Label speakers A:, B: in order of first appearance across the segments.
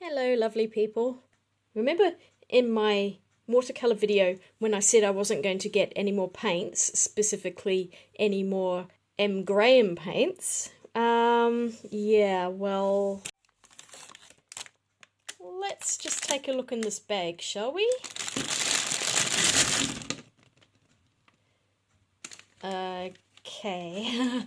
A: Hello lovely people. Remember in my watercolour video when I said I wasn't going to get any more paints, specifically any more Graham paints? Yeah, well, let's just take a look in this bag, shall we? Okay.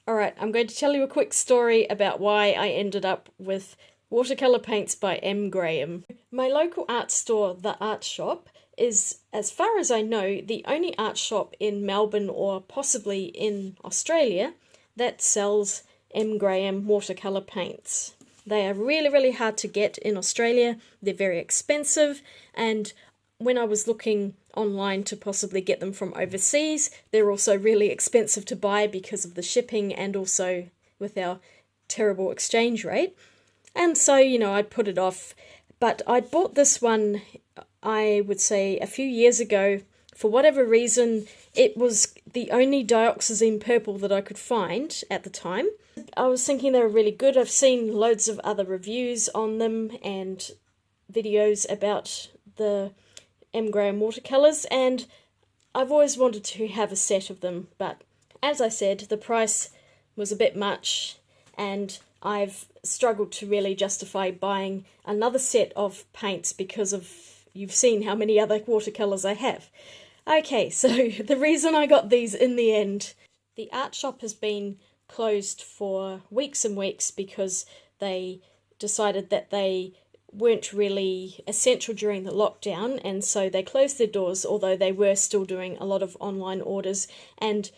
A: Alright, I'm going to tell you a quick story about why I ended up with watercolour paints by Graham. My local art store, The Art Shop, is, as far as I know, the only art shop in Melbourne or possibly in Australia that sells Graham watercolour paints. They are really, really hard to get in Australia. They're very expensive, and when I was looking online to possibly get them from overseas, they're also really expensive to buy because of the shipping and also with our terrible exchange rate. And so, I'd put it off. But I'd bought this one, I would say, a few years ago. For whatever reason, it was the only dioxazine purple that I could find at the time. I was thinking they were really good. I've seen loads of other reviews on them and videos about the Graham watercolours, and I've always wanted to have a set of them, but as I said, the price was a bit much, and I've struggled to really justify buying another set of paints because of, you've seen how many other watercolours I have. Okay, so the reason I got these in the end, the art shop has been closed for weeks and weeks because they decided that they weren't really essential during the lockdown, and so they closed their doors, although they were still doing a lot of online orders. And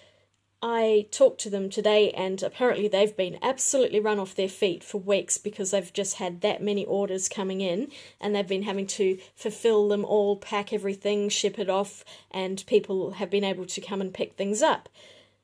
A: I talked to them today, and apparently they've been absolutely run off their feet for weeks because they've just had that many orders coming in, and they've been having to fulfill them all, pack everything, ship it off, and people have been able to come and pick things up.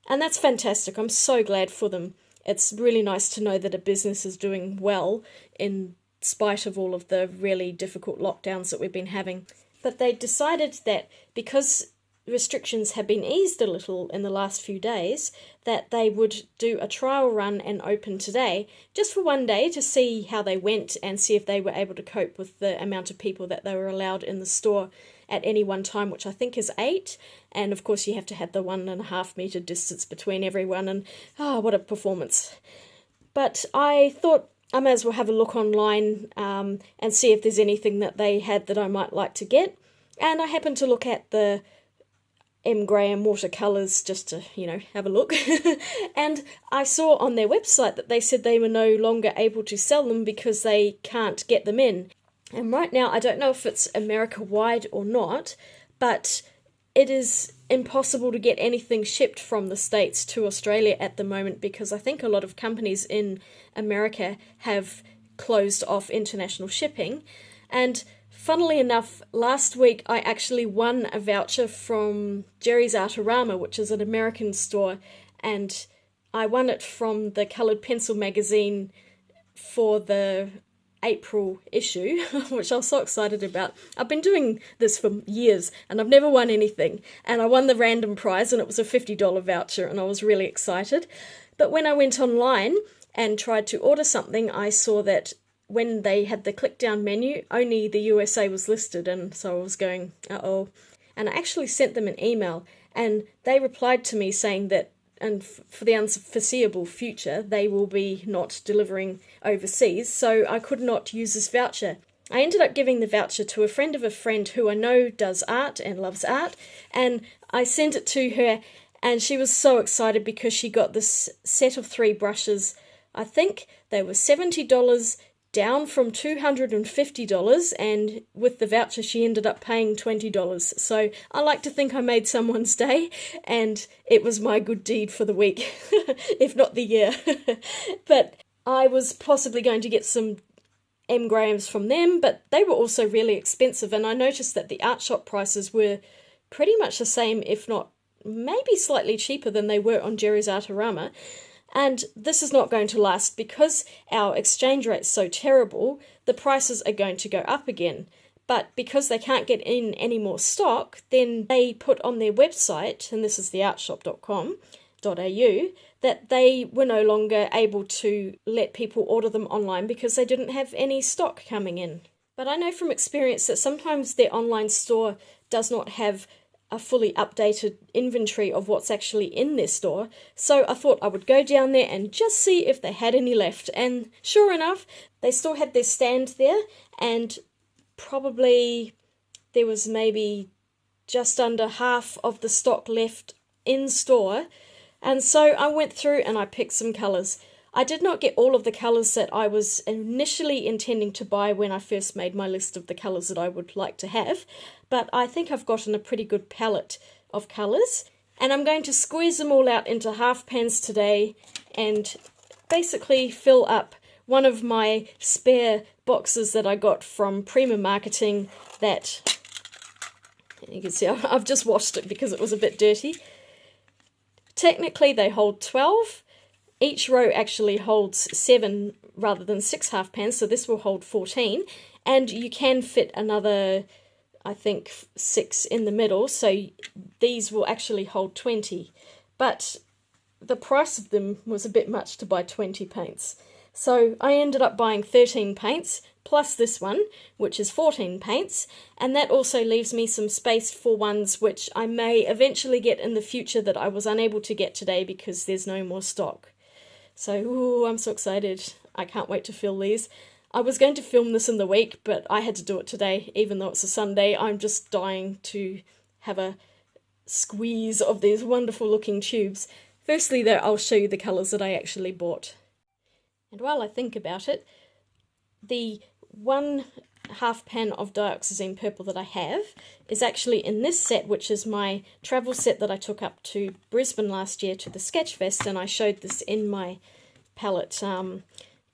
A: And that's fantastic. I'm so glad for them. It's really nice to know that a business is doing well in spite of all of the really difficult lockdowns that we've been having. But they decided that because restrictions have been eased a little in the last few days, that they would do a trial run and open today, just for one day, to see how they went and see if they were able to cope with the amount of people that they were allowed in the store at any one time, which I think is 8. And of course you have to have the 1.5 metre distance between everyone, and what a performance. But I thought I may as well have a look online and see if there's anything that they had that I might like to get. And I happened to look at the Graham watercolours just to, have a look. And I saw on their website that they said they were no longer able to sell them because they can't get them in. And right now, I don't know if it's America-wide or not, but it is impossible to get anything shipped from the States to Australia at the moment because I think a lot of companies in America have closed off international shipping. And funnily enough, last week I actually won a voucher from Jerry's Artarama, which is an American store, and I won it from the Coloured Pencil magazine for the April issue, which I was so excited about. I've been doing this for years and I've never won anything, and I won the random prize and it was a $50 voucher and I was really excited. But when I went online and tried to order something, I saw that when they had the click down menu, only the USA was listed, and so I was going, uh-oh. And I actually sent them an email, and they replied to me saying that, and for the unforeseeable future, they will be not delivering overseas, so I could not use this voucher. I ended up giving the voucher to a friend of a friend who I know does art and loves art, and I sent it to her, and she was so excited because she got this set of 3 brushes. I think they were $70, down from $250, and with the voucher she ended up paying $20. So I like to think I made someone's day, and it was my good deed for the week, if not the year. But I was possibly going to get some Grahams from them, but they were also really expensive, and I noticed that the art shop prices were pretty much the same, if not maybe slightly cheaper than they were on Jerry's Artarama. And this is not going to last because our exchange rate's so terrible, the prices are going to go up again. But because they can't get in any more stock, then they put on their website, and this is theartshop.com, that they were no longer able to let people order them online because they didn't have any stock coming in. But I know from experience that sometimes their online store does not have a fully updated inventory of what's actually in their store, so I thought I would go down there and just see if they had any left, and sure enough, they still had their stand there, and probably there was maybe just under half of the stock left in store, and so I went through and I picked some colours. I did not get all of the colours that I was initially intending to buy when I first made my list of the colours that I would like to have, but I think I've gotten a pretty good palette of colours, and I'm going to squeeze them all out into half pans today and basically fill up one of my spare boxes that I got from Prima Marketing that, you can see I've just washed it because it was a bit dirty. Technically they hold 12. Each row actually holds 7 rather than 6 half pans, so this will hold 14, and you can fit another, I think, 6 in the middle, so these will actually hold 20. But the price of them was a bit much to buy 20 paints. So I ended up buying 13 paints, plus this one, which is 14 paints, and that also leaves me some space for ones which I may eventually get in the future that I was unable to get today because there's no more stock. So, ooh, I'm so excited. I can't wait to fill these. I was going to film this in the week, but I had to do it today, even though it's a Sunday. I'm just dying to have a squeeze of these wonderful looking tubes. Firstly, though, I'll show you the colours that I actually bought. And while I think about it, the 1 half pan of dioxazine purple that I have is actually in this set, which is my travel set that I took up to Brisbane last year to the Sketchfest, and I showed this in my palette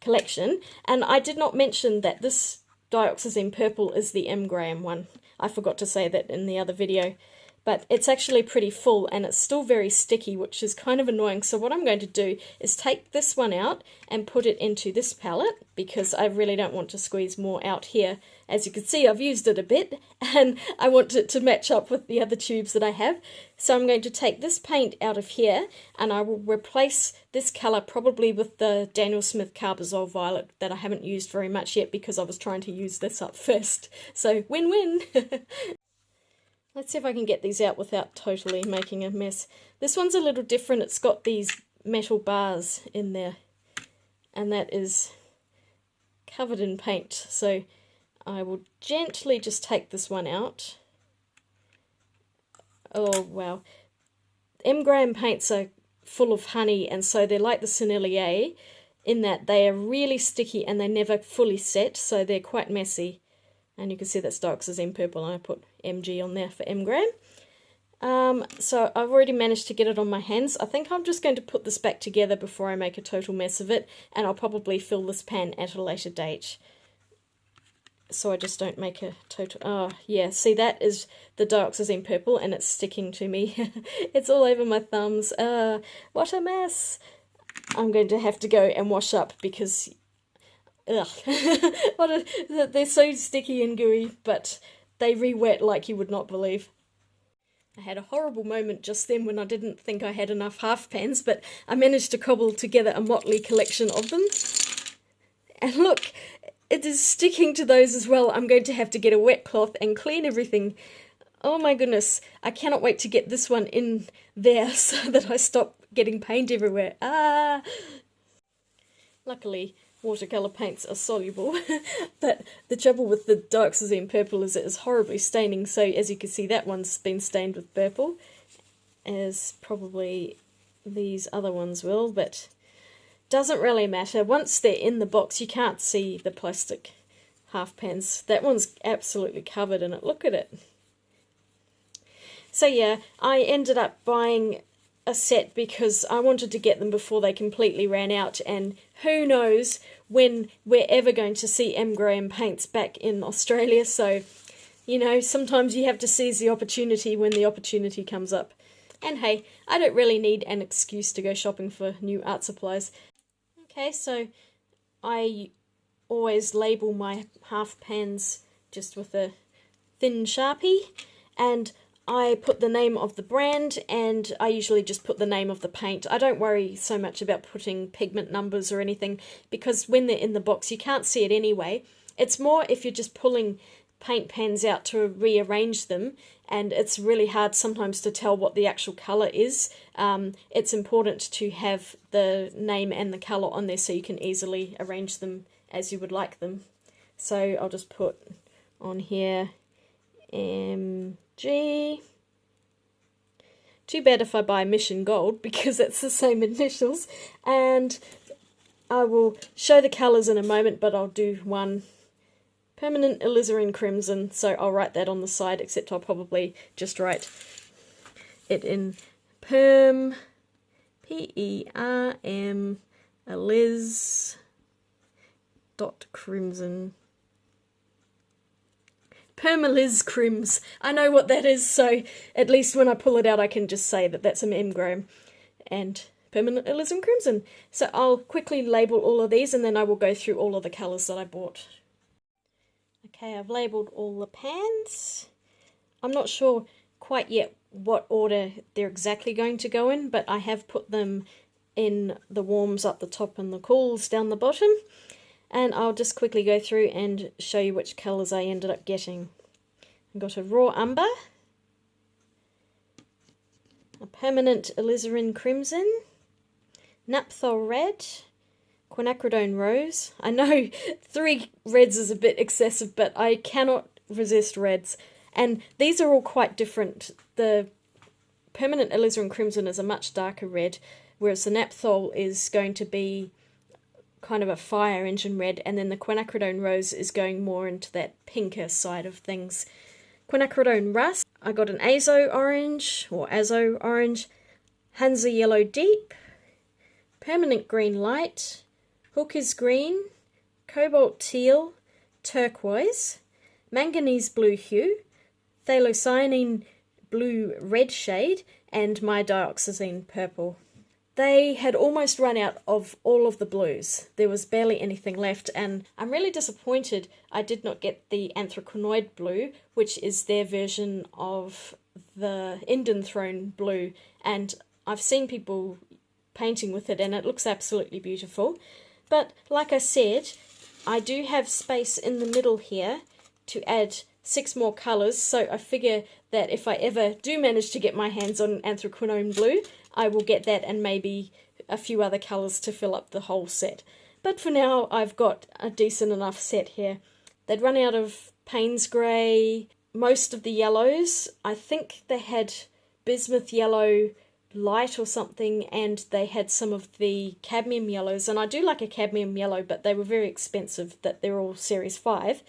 A: collection. And I did not mention that this dioxazine purple is the M. Graham one. I forgot to say that in the other video. But it's actually pretty full and it's still very sticky, which is kind of annoying. So what I'm going to do is take this one out and put it into this palette because I really don't want to squeeze more out here. As you can see, I've used it a bit and I want it to match up with the other tubes that I have. So I'm going to take this paint out of here and I will replace this colour probably with the Daniel Smith Carbazole Violet that I haven't used very much yet because I was trying to use this up first. So win-win! Let's see if I can get these out without totally making a mess. This one's a little different. It's got these metal bars in there. And that is covered in paint. So I will gently just take this one out. Oh, wow. M. Graham paints are full of honey, and so they're like the Sennelier in that they are really sticky and they never fully set, so they're quite messy. And you can see that's dioxazine purple, and I put MG on there for M. Graham. So I've already managed to get it on my hands. I think I'm just going to put this back together before I make a total mess of it, and I'll probably fill this pan at a later date. So I just don't make a total... Oh, yeah, see, that is the dioxazine purple, and it's sticking to me. It's all over my thumbs. What a mess! I'm going to have to go and wash up because... Ugh. They're so sticky and gooey, but they re-wet like you would not believe. I had a horrible moment just then when I didn't think I had enough half pans, but I managed to cobble together a motley collection of them. And look, it is sticking to those as well. I'm going to have to get a wet cloth and clean everything. Oh my goodness, I cannot wait to get this one in there so that I stop getting paint everywhere. Luckily, watercolour paints are soluble, but the trouble with the dioxazine purple is it is horribly staining, so as you can see that one's been stained with purple, as probably these other ones will, but doesn't really matter. Once they're in the box you can't see the plastic half pans. That one's absolutely covered in it, look at it. So yeah, I ended up buying a set because I wanted to get them before they completely ran out, and who knows when we're ever going to see M. Graham paints back in Australia, so you know, sometimes you have to seize the opportunity when the opportunity comes up. And hey, I don't really need an excuse to go shopping for new art supplies. Okay, so I always label my half pans just with a thin Sharpie, and I put the name of the brand, and I usually just put the name of the paint. I don't worry so much about putting pigment numbers or anything, because when they're in the box you can't see it anyway. It's more if you're just pulling paint pans out to rearrange them, and it's really hard sometimes to tell what the actual colour is. It's important to have the name and the colour on there so you can easily arrange them as you would like them. So I'll just put on here MG. Too bad if I buy Mission Gold because it's the same initials. And I will show the colours in a moment, but I'll do one permanent alizarin crimson, so I'll write that on the side, except I'll probably just write it in perm, P-E-R-M, aliz dot crimson. Permaliz Crims. I know what that is, so at least when I pull it out I can just say that that's an M. Graham and permanent alizarin crimson. So I'll quickly label all of these and then I will go through all of the colours that I bought. Okay, I've labelled all the pans. I'm not sure quite yet what order they're exactly going to go in, but I have put them in the warms up the top and the cools down the bottom. And I'll just quickly go through and show you which colours I ended up getting. I got a raw umber, a permanent alizarin crimson, naphthol red, quinacridone rose. I know 3 reds is a bit excessive, but I cannot resist reds. And these are all quite different. The permanent alizarin crimson is a much darker red, whereas the naphthol is going to be kind of a fire engine red, and then the quinacridone rose is going more into that pinker side of things. Quinacridone rust, I got an azo orange, or azo orange, Hansa yellow deep, permanent green light, hooker's green, cobalt teal, turquoise, manganese blue hue, phthalocyanine blue red shade, and my dioxazine purple. They had almost run out of all of the blues. There was barely anything left, and I'm really disappointed I did not get the anthraquinoid blue, which is their version of the Eden Throne blue, and I've seen people painting with it and it looks absolutely beautiful. But like I said, I do have space in the middle here to add 6 more colours, so I figure that if I ever do manage to get my hands on anthraquinone blue, I will get that and maybe a few other colours to fill up the whole set. But for now, I've got a decent enough set here. They'd run out of Payne's Grey, most of the yellows. I think they had bismuth yellow light or something, and they had some of the cadmium yellows. And I do like a cadmium yellow, but they were very expensive, that they're all Series 5.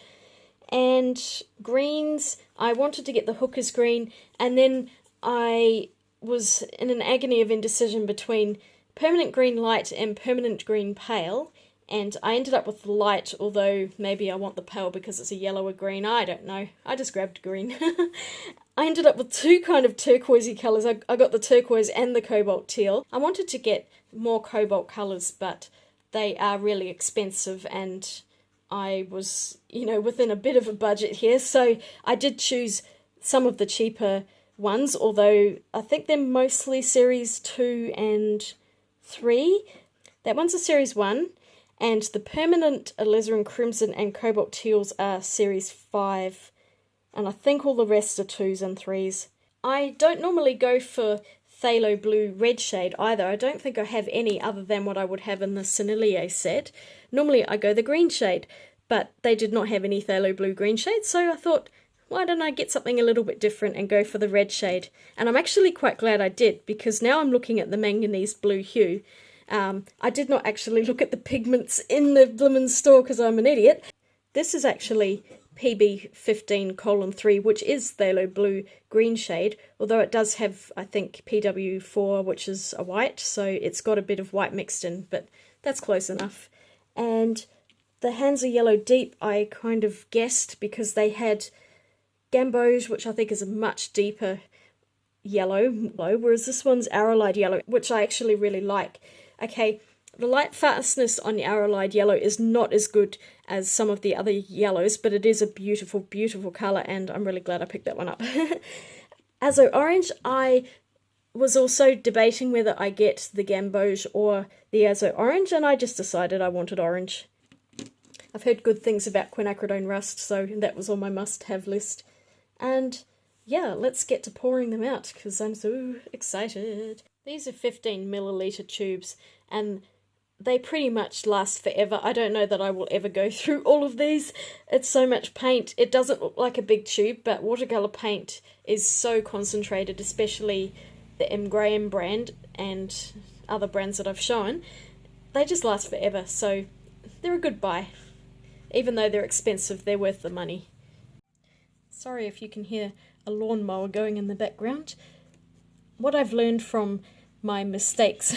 A: And greens, I wanted to get the hooker's green, and then I was in an agony of indecision between permanent green light and permanent green pale, and I ended up with the light, although maybe I want the pale because it's a yellower green. I don't know. I just grabbed green. I ended up with 2 kind of turquoisey colours. I got the turquoise and the cobalt teal. I wanted to get more cobalt colours, but they are really expensive, and I was, within a bit of a budget here, so I did choose some of the cheaper ones, although I think they're mostly Series 2 and 3. That one's a Series 1, and the permanent alizarin crimson and cobalt teals are Series 5, and I think all the rest are 2s and 3s. I don't normally go for phthalo blue red shade either. I don't think I have any other than what I would have in the Sennelier set. Normally I go the green shade, but they did not have any phthalo blue green shade, so I thought, why don't I get something a little bit different and go for the red shade? And I'm actually quite glad I did, because now I'm looking at the manganese blue hue. I did not actually look at the pigments in the blimmin' store because I'm an idiot. This is actually PB15:3, which is phthalo blue green shade, although it does have, I think, PW4, which is a white, so it's got a bit of white mixed in, but that's close enough. And the Hansa Yellow Deep I kind of guessed because they had Gamboge, which I think is a much deeper yellow, whereas this one's Arrowlight Yellow, which I actually really like. Okay, the light fastness on the Arrowlight Yellow is not as good as some of the other yellows, but it is a beautiful, beautiful colour, and I'm really glad I picked that one up. Azo Orange, I was also debating whether I get the Gamboge or the Azo Orange, and I just decided I wanted orange. I've heard good things about quinacridone rust, so that was on my must-have list. And yeah, let's get to pouring them out, because I'm so excited. These are 15 milliliter tubes, and they pretty much last forever. I don't know that I will ever go through all of these. It's so much paint. It doesn't look like a big tube, but watercolor paint is so concentrated, especially the M. Graham brand and other brands that I've shown. They just last forever, so they're a good buy. Even though they're expensive, they're worth the money. Sorry if you can hear a lawnmower going in the background. What I've learned from my mistakes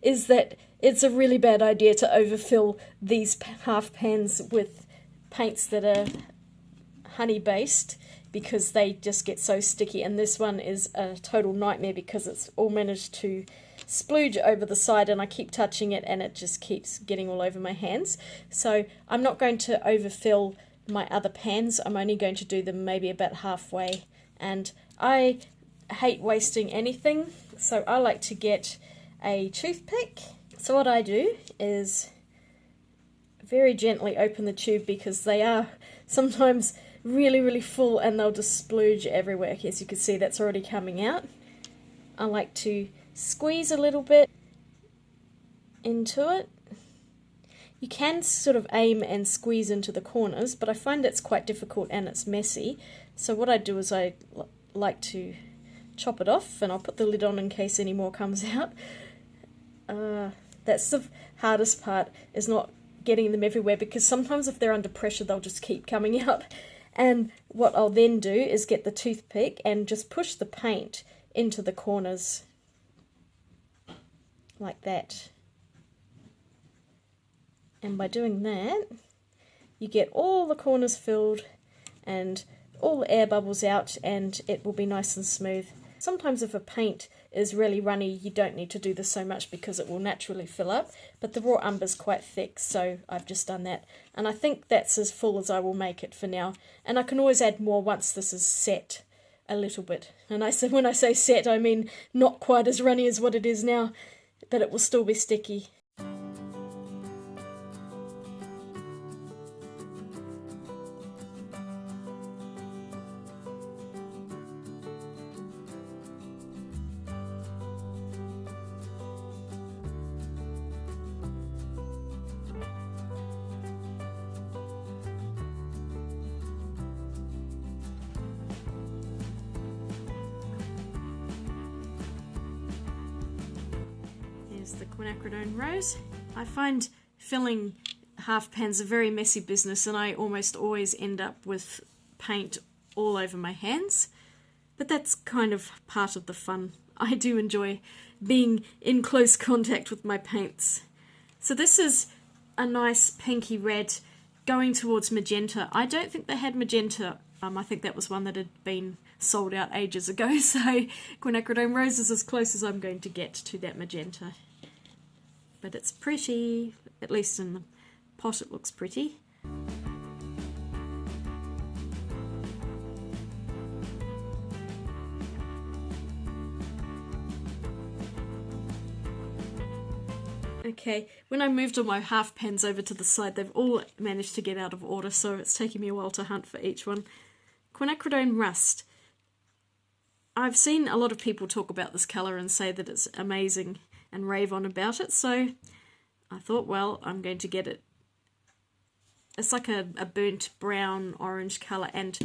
A: is that it's a really bad idea to overfill these half pans with paints that are honey based, because they just get so sticky, and this one is a total nightmare because it's all managed to splooge over the side, and I keep touching it and it just keeps getting all over my hands. So I'm not going to overfill my other pans. I'm only going to do them maybe about halfway, and I hate wasting anything, so I like to get a toothpick. So what I do is very gently open the tube, because they are sometimes really full and they'll just splooge everywhere. As you can see, that's already coming out. I like to squeeze a little bit into it. You can sort of aim and squeeze into the corners, but I find it's quite difficult and it's messy. So what I do is I like to chop it off, and I'll put the lid on in case any more comes out. That's the hardest part, is not getting them everywhere, because sometimes if they're under pressure they'll just keep coming out. And what I'll then do is get the toothpick and just push the paint into the corners like that. And by doing that, you get all the corners filled and all the air bubbles out, and it will be nice and smooth. Sometimes if a paint is really runny, you don't need to do this so much because it will naturally fill up, but the raw umber's quite thick, so I've just done that. And I think that's as full as I will make it for now. And I can always add more once this is set a little bit. And when I say set, I mean not quite as runny as what it is now, but it will still be sticky. The quinacridone rose. I find filling half pans a very messy business, and I almost always end up with paint all over my hands, but that's kind of part of the fun. I do enjoy being in close contact with my paints. So this is a nice pinky red going towards magenta. I don't think they had magenta. I think that was one that had been sold out ages ago, so quinacridone rose is as close as I'm going to get to that magenta. But it's pretty, at least in the pot it looks pretty. Okay, when I moved all my half pans over to the side, they've all managed to get out of order, so it's taking me a while to hunt for each one. Quinacridone rust. I've seen a lot of people talk about this colour and say that it's amazing and rave on about it, so I thought, well, I'm going to get it. It's like a burnt brown orange colour, and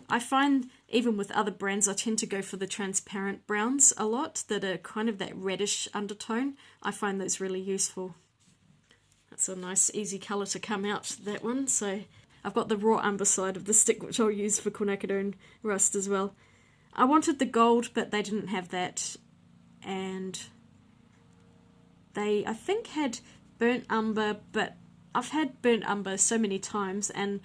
A: I find even with other brands I tend to go for the transparent browns a lot that are kind of that reddish undertone. I find those really useful. That's a nice easy colour to come out, that one. So I've got the raw umber side of the stick, which I'll use for quinacridone rust as well. I wanted the gold, but they didn't have that, and they, I think, had burnt umber, but I've had burnt umber so many times, and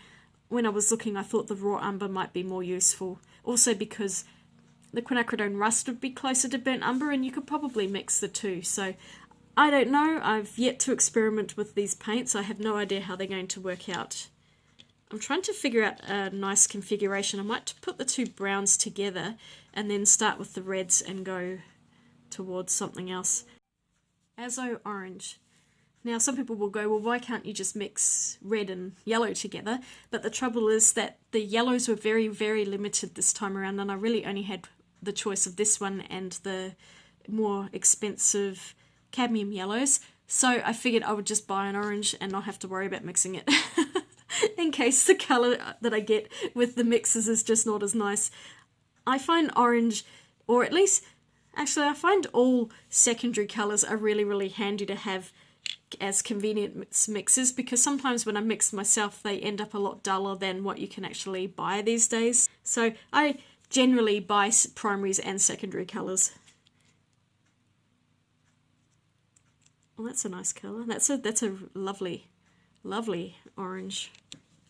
A: when I was looking I thought the raw umber might be more useful. Also because the quinacridone rust would be closer to burnt umber, and you could probably mix the two. So I don't know, I've yet to experiment with these paints. I have no idea how they're going to work out. I'm trying to figure out a nice configuration. I might put the two browns together and then start with the reds and go towards something else. Azo orange. Now some people will go, well, why can't you just mix red and yellow together? But the trouble is that the yellows were very, very limited this time around, and I really only had the choice of this one and the more expensive cadmium yellows. So I figured I would just buy an orange and not have to worry about mixing it. In case the colour that I get with the mixes is just not as nice. I find orange, or at least, actually I find all secondary colours are really, really handy to have as convenient mixes, because sometimes when I mix myself they end up a lot duller than what you can actually buy these days. So I generally buy primaries and secondary colours. Well, that's a nice colour. That's a lovely, lovely orange.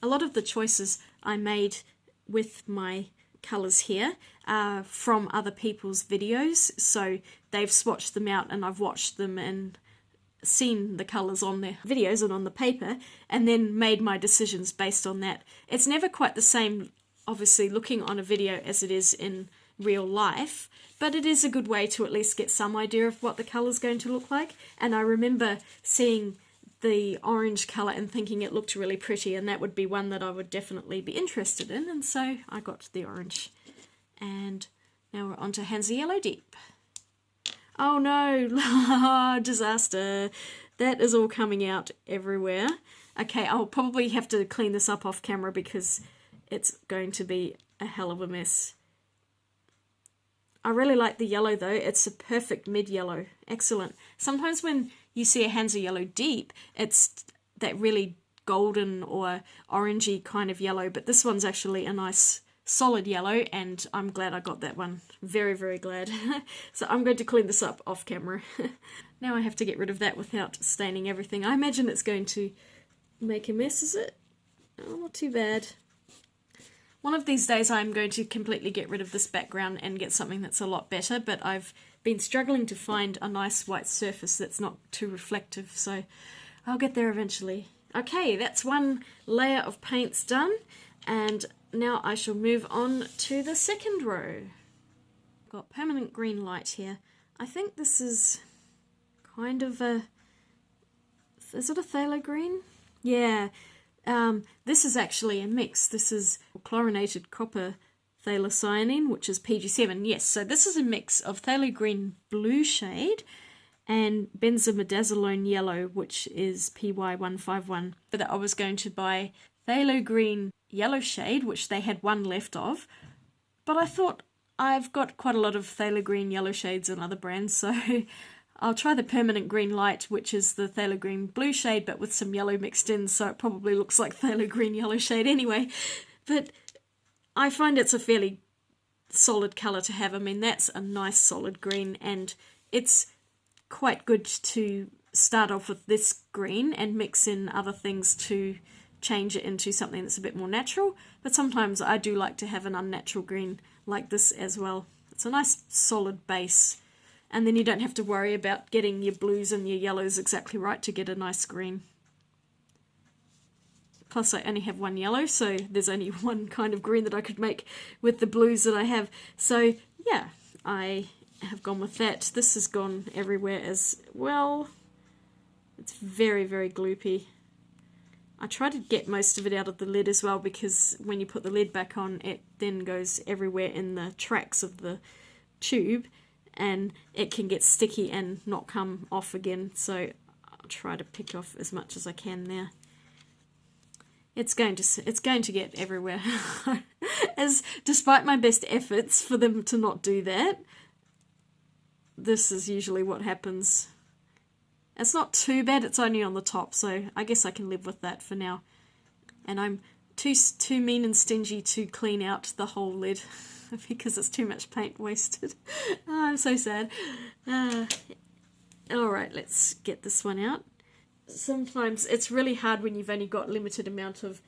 A: A lot of the choices I made with my colours here are from other people's videos, so they've swatched them out and I've watched them and seen the colours on their videos and on the paper, and then made my decisions based on that. It's never quite the same, obviously, looking on a video as it is in real life, but it is a good way to at least get some idea of what the colour's going to look like. And I remember seeing the orange colour and thinking it looked really pretty, and that would be one that I would definitely be interested in, and so I got the orange. And now we're on to Hansa Yellow Deep. Oh no, disaster. That is all coming out everywhere. Okay, I'll probably have to clean this up off camera because it's going to be a hell of a mess. I really like the yellow though. It's a perfect mid-yellow. Excellent. Sometimes when you see a Hansa Yellow Deep, it's that really golden or orangey kind of yellow, but this one's actually a nice solid yellow, and I'm glad I got that one. Very, very glad. So I'm going to clean this up off camera. Now I have to get rid of that without staining everything. I imagine it's going to make a mess, is it? Oh, not too bad. One of these days I'm going to completely get rid of this background and get something that's a lot better, but I've been struggling to find a nice white surface that's not too reflective, so I'll get there eventually. Okay, that's one layer of paints done, and now I shall move on to the second row. I've got permanent green light here. I think this is kind of a... is it a phthalo green? Yeah. This is actually a mix. This is chlorinated copper phthalocyanine, which is PG7. Yes, so this is a mix of phthalo green blue shade and benzimidazoline yellow, which is PY151. That I was going to buy phthalo green yellow shade, which they had one left of, but I thought I've got quite a lot of phthalo green yellow shades in other brands, so I'll try the permanent green light, which is the phthalo green blue shade but with some yellow mixed in, so it probably looks like phthalo green yellow shade anyway. But I find it's a fairly solid colour to have. I mean, that's a nice solid green, and it's quite good to start off with this green and mix in other things to change it into something that's a bit more natural, but sometimes I do like to have an unnatural green like this as well. It's a nice solid base, and then you don't have to worry about getting your blues and your yellows exactly right to get a nice green. Plus I only have one yellow, so there's only one kind of green that I could make with the blues that I have. So yeah, I have gone with that. This has gone everywhere as well. It's very, very gloopy. I try to get most of it out of the lid as well, because when you put the lid back on, it then goes everywhere in the tracks of the tube, and it can get sticky and not come off again, so I'll try to pick off as much as I can there. It's going to get everywhere. Despite my best efforts for them to not do that, this is usually what happens. It's not too bad, it's only on the top, so I guess I can live with that for now. And I'm too mean and stingy to clean out the whole lid because it's too much paint wasted. Oh, I'm so sad. Alright, let's get this one out. Sometimes it's really hard when you've only got limited amount of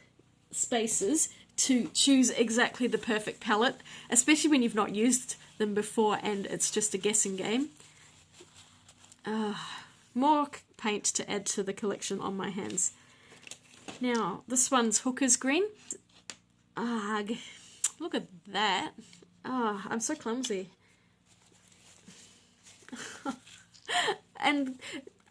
A: spaces to choose exactly the perfect palette, especially when you've not used them before and it's just a guessing game. More paint to add to the collection on my hands. Now, this one's Hooker's Green. Look at that. I'm so clumsy. And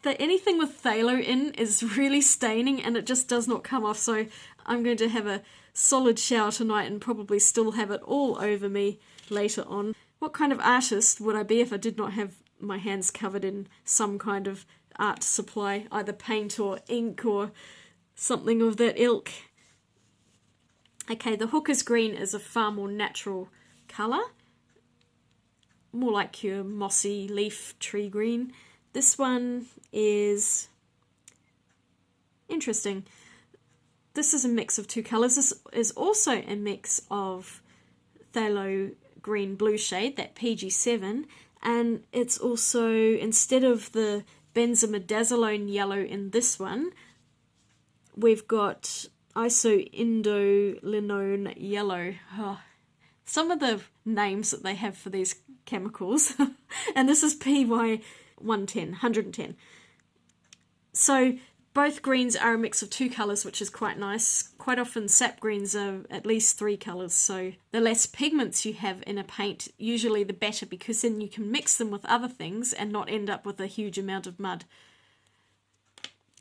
A: anything with phthalo in is really staining and it just does not come off, so I'm going to have a solid shower tonight and probably still have it all over me later on. What kind of artist would I be if I did not have my hands covered in some kind of art supply, either paint or ink or something of that ilk? Okay, the Hooker's Green is a far more natural colour, more like your mossy leaf tree green. This one is interesting. This is a mix of two colours. This is also a mix of phthalo green blue shade, that PG7, and it's also, instead of the benzimidazolone yellow in this one, we've got isoindolinone yellow. Some of the names that they have for these chemicals. And this is PY 110. So both greens are a mix of two colours, which is quite nice. Quite often sap greens are at least three colours, so the less pigments you have in a paint, usually the better, because then you can mix them with other things and not end up with a huge amount of mud.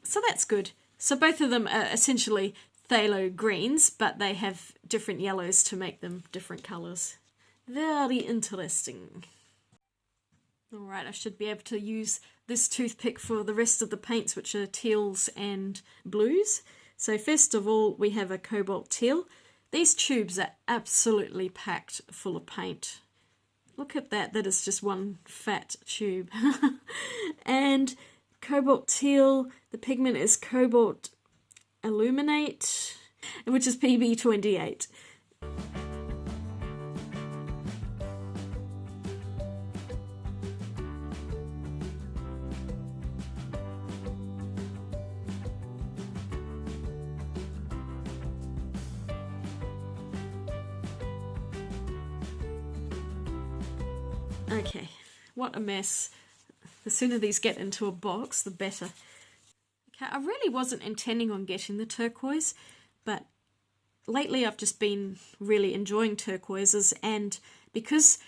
A: So that's good. So both of them are essentially phthalo greens, but they have different yellows to make them different colours. Very interesting. Alright, I should be able to use this toothpick for the rest of the paints, which are teals and blues. So first of all, we have a cobalt teal. These tubes are absolutely packed full of paint. Look at that, that is just one fat tube. And cobalt teal, the pigment is cobalt illuminate, which is PB28. Okay, what a mess. The sooner these get into a box, the better. Okay, I really wasn't intending on getting the turquoise, but lately I've just been really enjoying turquoises, and because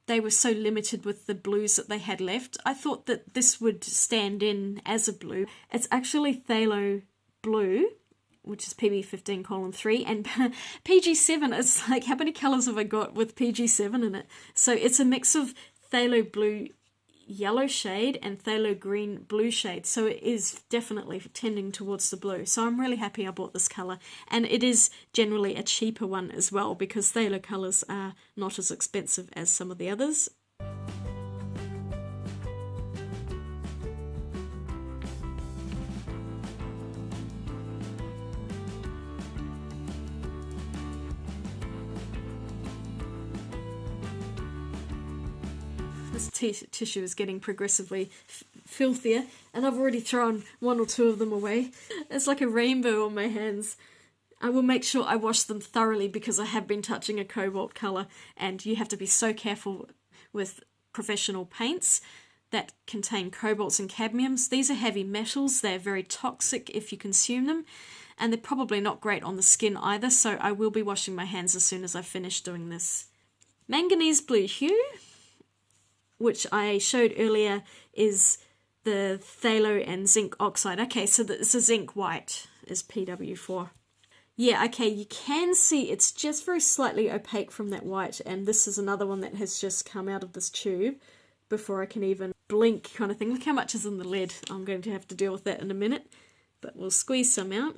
A: they were so limited with the blues that they had left, I thought that this would stand in as a blue. It's actually phthalo blue, which is PB15:3, and PG7 is like, how many colours have I got with PG7 in it? So it's a mix of phthalo blue yellow shade and phthalo green blue shade, so it is definitely tending towards the blue. So I'm really happy I bought this colour, and it is generally a cheaper one as well, because phthalo colours are not as expensive as some of the others. This tissue is getting progressively filthier, and I've already thrown one or two of them away. It's like a rainbow on my hands. I will make sure I wash them thoroughly, because I have been touching a cobalt colour, and you have to be so careful with professional paints that contain cobalts and cadmiums. These are heavy metals, they're very toxic if you consume them, and they're probably not great on the skin either, so I will be washing my hands as soon as I finish doing this. Manganese blue hue, which I showed earlier, is the phthalo and zinc oxide. Okay, so it's a zinc white, is PW4. Yeah, okay, you can see it's just very slightly opaque from that white, and this is another one that has just come out of this tube before I can even blink, kind of thing. Look how much is in the lid. I'm going to have to deal with that in a minute, but we'll squeeze some out.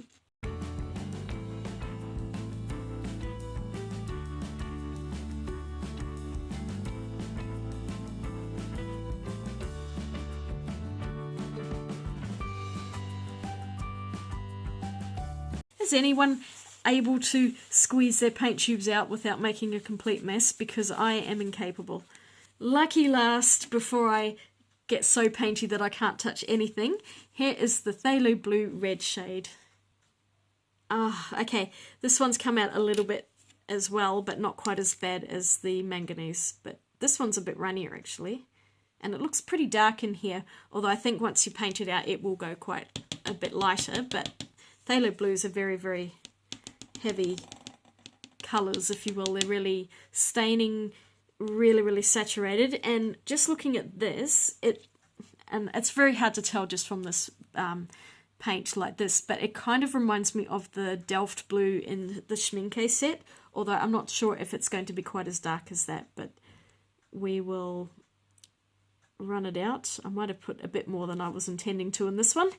A: Is anyone able to squeeze their paint tubes out without making a complete mess? Because I am incapable. Lucky last, before I get so painty that I can't touch anything, here is the phthalo blue red shade. Okay, this one's come out a little bit as well, but not quite as bad as the manganese. But this one's a bit runnier actually, and it looks pretty dark in here, although I think once you paint it out it will go quite a bit lighter, but phthalo blues are very, very heavy colours, if you will. They're really staining, really, really saturated. And just looking at this, and it's very hard to tell just from this paint like this, but it kind of reminds me of the Delft blue in the Schminke set, although I'm not sure if it's going to be quite as dark as that, but we will run it out. I might have put a bit more than I was intending to in this one,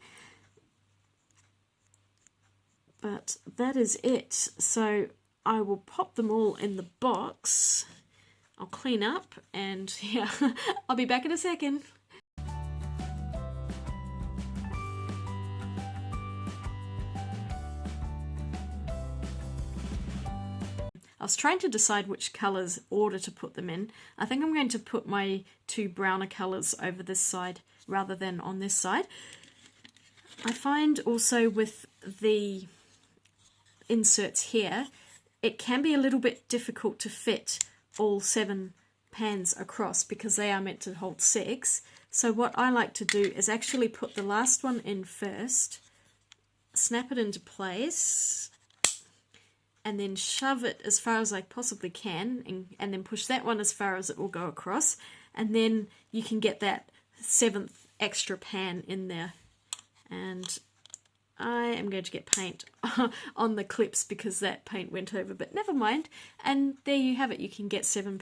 A: but that is it. So I will pop them all in the box. I'll clean up and yeah, I'll be back in a second. I was trying to decide which colours order to put them in. I think I'm going to put my two browner colours over this side rather than on this side. I find also with the inserts here, it can be a little bit difficult to fit all 7 pans across because they are meant to hold 6. So what I like to do is actually put the last one in first, snap it into place, and then shove it as far as I possibly can, and then push that one as far as it will go across, and then you can get that 7th extra pan in there. And I am going to get paint on the clips because that paint went over, but never mind. And there you have it, you can get 7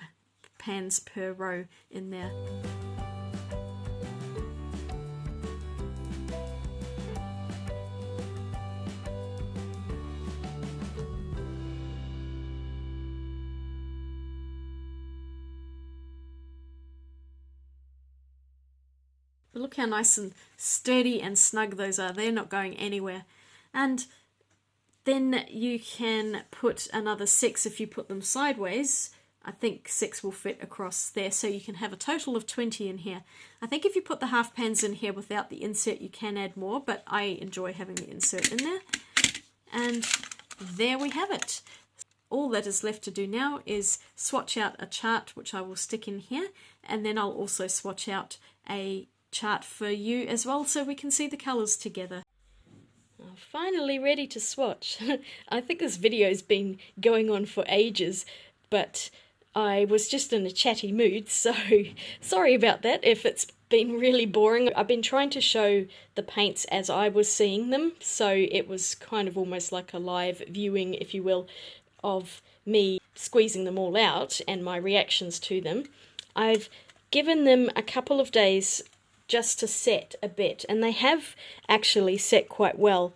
A: pans per row in there. But look how nice and sturdy and snug those are. They're not going anywhere. And then you can put another 6 if you put them sideways. I think 6 will fit across there, so you can have a total of 20 in here. I think if you put the half pans in here without the insert, you can add more, but I enjoy having the insert in there. And there we have it. All that is left to do now is swatch out a chart, which I will stick in here, and then I'll also swatch out a chart for you as well so we can see the colours together. I'm finally ready to swatch. I think this video's been going on for ages, but I was just in a chatty mood, so sorry about that if it's been really boring. I've been trying to show the paints as I was seeing them, so it was kind of almost like a live viewing, if you will, of me squeezing them all out and my reactions to them. I've given them a couple of days just to set a bit, and they have actually set quite well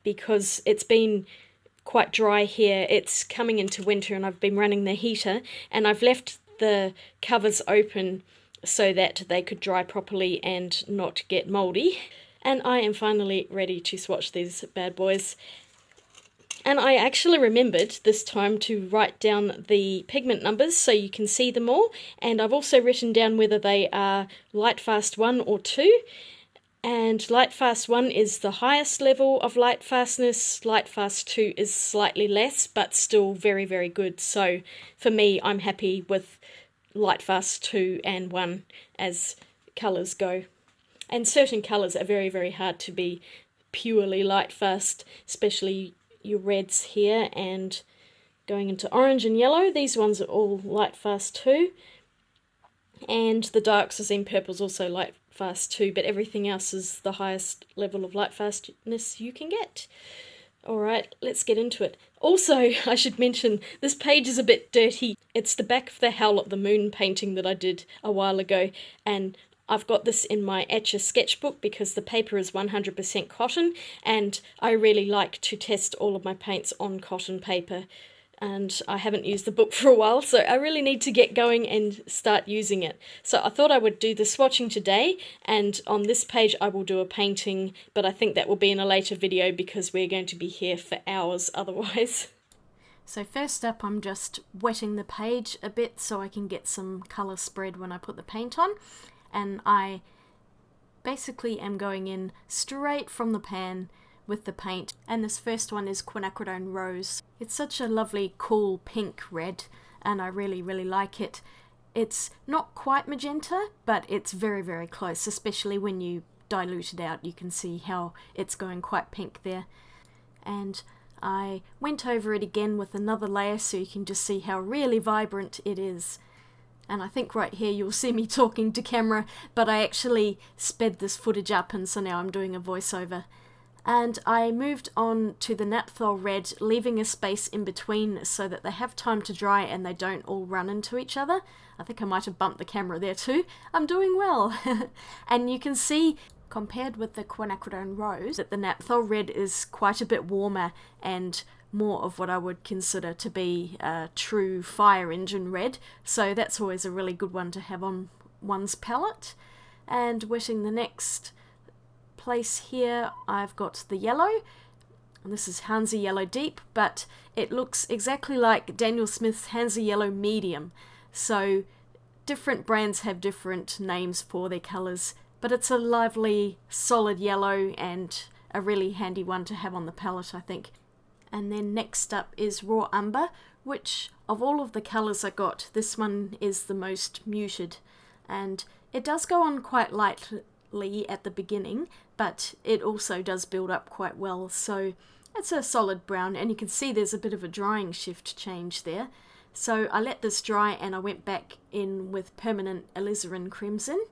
A: because it's been quite dry here. It's coming into winter and I've been running the heater, and I've left the covers open so that they could dry properly and not get mouldy. And I am finally ready to swatch these bad boys. And I actually remembered this time to write down the pigment numbers so you can see them all, and I've also written down whether they are light fast 1 or 2, and light fast 1 is the highest level of light fastness, light fast 2 is slightly less but still very, very good. So for me, I'm happy with light fast 2 and 1 as colours go. And certain colours are very, very hard to be purely light fast, especially your reds here, and going into orange and yellow. These ones are all light fast too, and the dark Sazine purple is also light fast too, but everything else is the highest level of light fastness you can get. Alright, let's get into it. Also, I should mention, this page is a bit dirty. It's the back of the Howl at the Moon painting that I did a while ago, and I've got this in my Etcher sketchbook because the paper is 100% cotton, and I really like to test all of my paints on cotton paper, and I haven't used the book for a while, so I really need to get going and start using it. So I thought I would do the swatching today, and on this page I will do a painting, but I think that will be in a later video because we're going to be here for hours otherwise. So first up, I'm just wetting the page a bit so I can get some colour spread when I put the paint on. And I basically am going in straight from the pan with the paint, and this first one is Quinacridone Rose. It's such a lovely cool pink red and I really, really like it. It's not quite magenta, but it's very, very close, especially when you diluted out. You can see how it's going quite pink there. And I went over it again with another layer so you can just see how really vibrant it is. And I think right here you'll see me talking to camera, but I actually sped this footage up, and so now I'm doing a voiceover. And I moved on to the Naphthol Red, leaving a space in between so that they have time to dry and they don't all run into each other. I think I might have bumped the camera there too. I'm doing well. And you can see, compared with the quinacridone rose, that the Naphthol Red is quite a bit warmer and more of what I would consider to be a true fire engine red, so that's always a really good one to have on one's palette. And wetting the next place here, I've got the yellow, and this is Hansa Yellow Deep, but it looks exactly like Daniel Smith's Hansa Yellow Medium, so different brands have different names for their colours, but it's a lively solid yellow and a really handy one to have on the palette, I think. And then next up is Raw Umber, which of all of the colours I got, this one is the most muted. And it does go on quite lightly at the beginning, but it also does build up quite well. So it's a solid brown, and you can see there's a bit of a drying shift change there. So I let this dry and I went back in with Permanent Alizarin Crimson.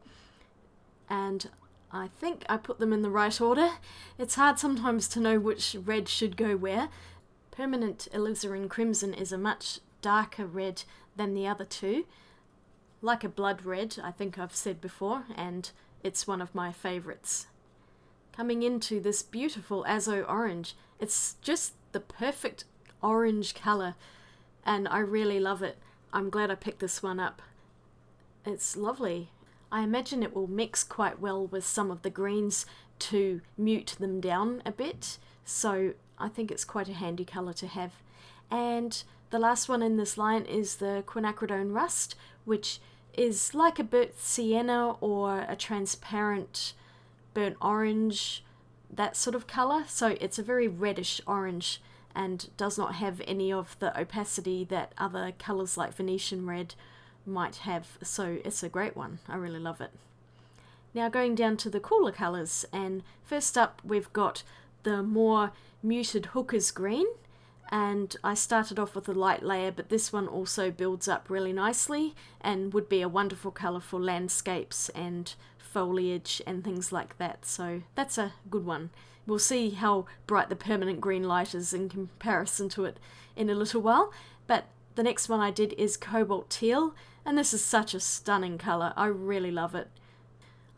A: And I think I put them in the right order. It's hard sometimes to know which red should go where. Permanent Alizarin Crimson is a much darker red than the other two. Like a blood red, I think I've said before, and it's one of my favourites. Coming into this beautiful Azo Orange. It's just the perfect orange colour, and I really love it. I'm glad I picked this one up. It's lovely. I imagine it will mix quite well with some of the greens to mute them down a bit, so I think it's quite a handy colour to have. And the last one in this line is the Quinacridone Rust, which is like a burnt sienna or a transparent burnt orange, that sort of colour, so it's a very reddish orange and does not have any of the opacity that other colours like Venetian Red might have, so it's a great one. I really love it. Now going down to the cooler colours, and first up we've got the more muted Hooker's Green, and I started off with a light layer, but this one also builds up really nicely and would be a wonderful colour for landscapes and foliage and things like that, so that's a good one. We'll see how bright the Permanent Green light is in comparison to it in a little while, but the next one I did is Cobalt Teal, and this is such a stunning colour. I really love it.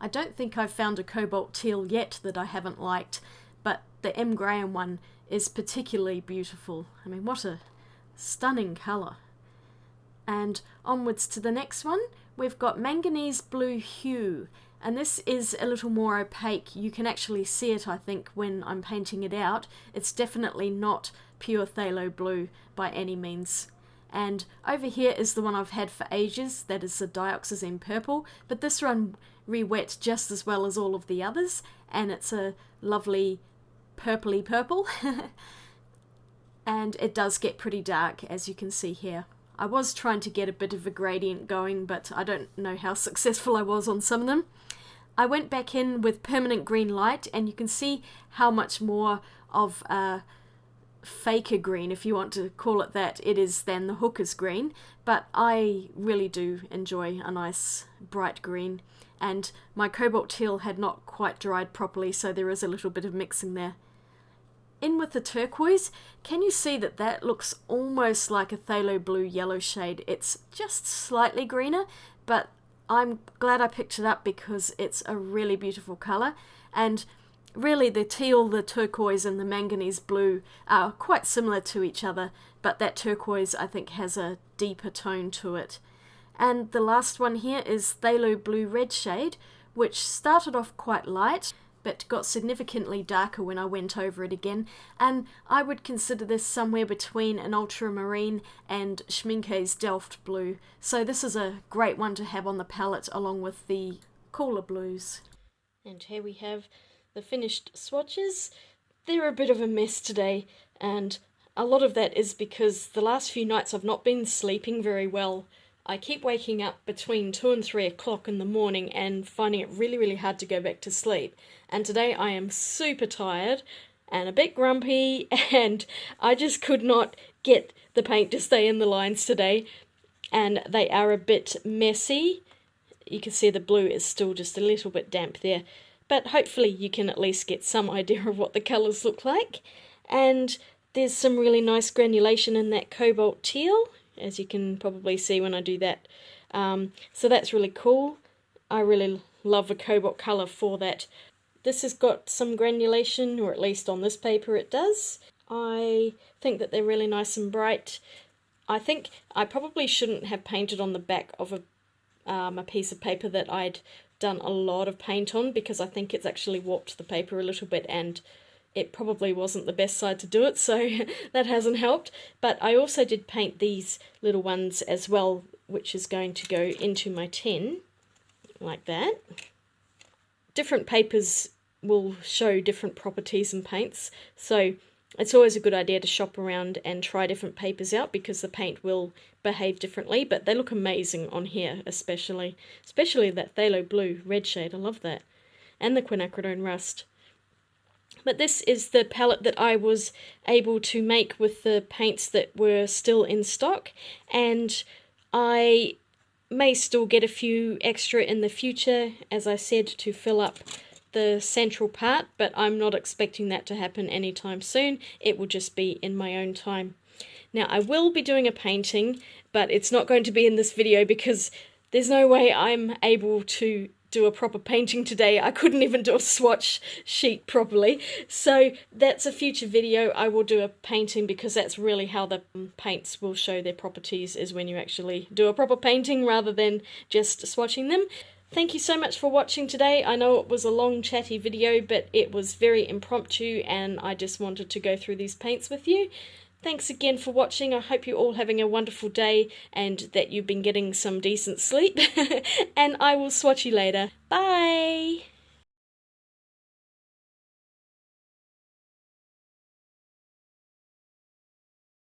A: I don't think I've found a Cobalt Teal yet that I haven't liked, but the M. Graham one is particularly beautiful. I mean, what a stunning colour. And onwards to the next one, we've got Manganese Blue Hue, and this is a little more opaque. You can actually see it, I think, when I'm painting it out. It's definitely not pure phthalo blue by any means. And over here is the one I've had for ages, that is the Dioxazine Purple, but this one re-wet just as well as all of the others, and it's a lovely purpley purple. And it does get pretty dark, as you can see here. I was trying to get a bit of a gradient going, but I don't know how successful I was on some of them. I went back in with Permanent Green Light, and you can see how much more of a faker green, if you want to call it that, it is than the Hooker's Green, but I really do enjoy a nice bright green, and my Cobalt Teal had not quite dried properly, so there is a little bit of mixing there. In with the turquoise, can you see that that looks almost like a phthalo blue yellow shade? It's just slightly greener, but I'm glad I picked it up because it's a really beautiful colour, and really the teal, the turquoise and the manganese blue are quite similar to each other, but that turquoise I think has a deeper tone to it. And the last one here is Phthalo Blue Red shade, which started off quite light but got significantly darker when I went over it again, and I would consider this somewhere between an ultramarine and Schmincke's Delft Blue, so this is a great one to have on the palette along with the cooler blues. And here we have the finished swatches. They're a bit of a mess today, and a lot of that is because the last few nights I've not been sleeping very well. I keep waking up between 2 and 3 o'clock in the morning and finding it really, really hard to go back to sleep. And today I am super tired and a bit grumpy, and I just could not get the paint to stay in the lines today, and they are a bit messy. You can see the blue is still just a little bit damp there, but hopefully you can at least get some idea of what the colours look like. And there's some really nice granulation in that cobalt teal, as you can probably see when I do that. So that's really cool. I really love a cobalt colour for that. This has got some granulation, or at least on this paper it does. I think that they're really nice and bright. I think I probably shouldn't have painted on the back of a piece of paper that I'd done a lot of paint on, because I think it's actually warped the paper a little bit, and it probably wasn't the best side to do it, so that hasn't helped. But I also did paint these little ones as well, which is going to go into my tin, like that. Different papers will show different properties in paints, so it's always a good idea to shop around and try different papers out, because the paint will behave differently. But they look amazing on here, especially that phthalo blue red shade. I love that, and the quinacridone rust. But this is the palette that I was able to make with the paints that were still in stock, and I may still get a few extra in the future, as I said, to fill up the central part, but I'm not expecting that to happen anytime soon. It will just be in my own time. Now, I will be doing a painting, but it's not going to be in this video because there's no way I'm able to do a proper painting today. I couldn't even do a swatch sheet properly. So that's a future video. I will do a painting, because that's really how the paints will show their properties, is when you actually do a proper painting rather than just swatching them. Thank you so much for watching today. I know it was a long chatty video, but it was very impromptu and I just wanted to go through these paints with you. Thanks again for watching. I hope you're all having a wonderful day and that you've been getting some decent sleep. And I will swatch you later. Bye!